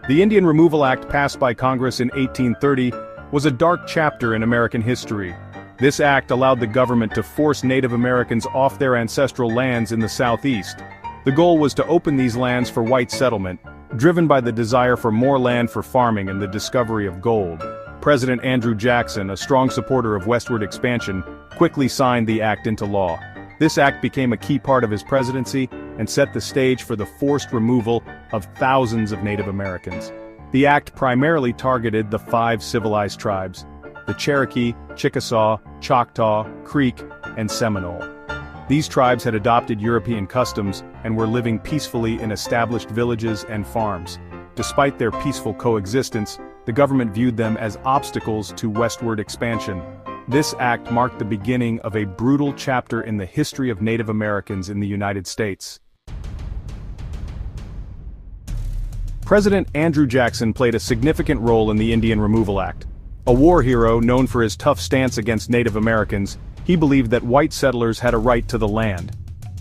The Indian Removal Act passed by Congress in 1830 was a dark chapter in American history. This act allowed the government to force Native Americans off their ancestral lands in the Southeast. The goal was to open these lands for white settlement, driven by the desire for more land for farming and the discovery of gold. President Andrew Jackson, a strong supporter of westward expansion, quickly signed the act into law. This act became a key part of his presidency and set the stage for the forced removal of thousands of Native Americans. The act primarily targeted the 5 civilized tribes: the Cherokee, Chickasaw, Choctaw, Creek, and Seminole. These tribes had adopted European customs and were living peacefully in established villages and farms. Despite their peaceful coexistence, the government viewed them as obstacles to westward expansion. This act marked the beginning of a brutal chapter in the history of Native Americans in the United States. President Andrew Jackson played a significant role in the Indian Removal Act. A war hero known for his tough stance against Native Americans, he believed that white settlers had a right to the land.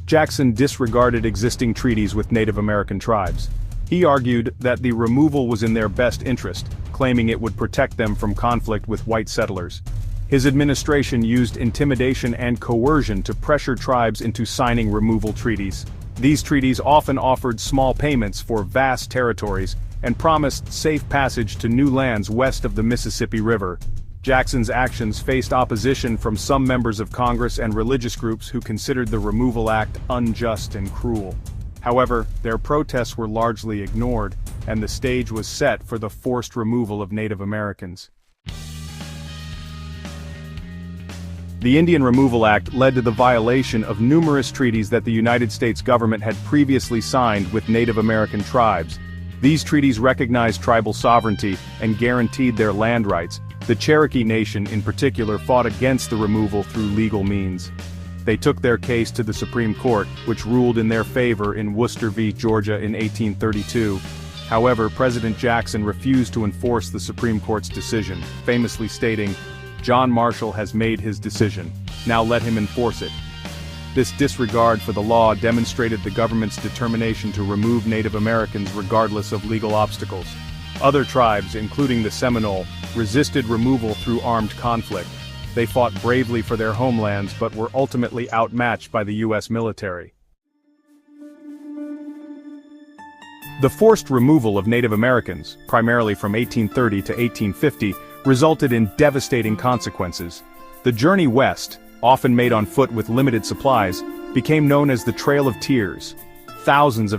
Jackson disregarded existing treaties with Native American tribes. He argued that the removal was in their best interest, claiming it would protect them from conflict with white settlers. His administration used intimidation and coercion to pressure tribes into signing removal treaties. These treaties often offered small payments for vast territories and promised safe passage to new lands west of the Mississippi River. Jackson's actions faced opposition from some members of Congress and religious groups who considered the Removal Act unjust and cruel. However, their protests were largely ignored, and the stage was set for the forced removal of Native Americans. The Indian Removal Act led to the violation of numerous treaties that the United States government had previously signed with Native American tribes. These treaties recognized tribal sovereignty and guaranteed their land rights. The Cherokee Nation in particular fought against the removal through legal means. They took their case to the Supreme Court, which ruled in their favor in Worcester v. Georgia in 1832. However, President Jackson refused to enforce the Supreme Court's decision, famously stating, "John Marshall has made his decision. Now let him enforce it." This disregard for the law demonstrated the government's determination to remove Native Americans regardless of legal obstacles. Other tribes, including the Seminole, resisted removal through armed conflict. They fought bravely for their homelands but were ultimately outmatched by the U.S. military. The forced removal of Native Americans, primarily from 1830 to 1850, resulted in devastating consequences. The journey west, often made on foot with limited supplies, became known as the Trail of Tears. Thousands of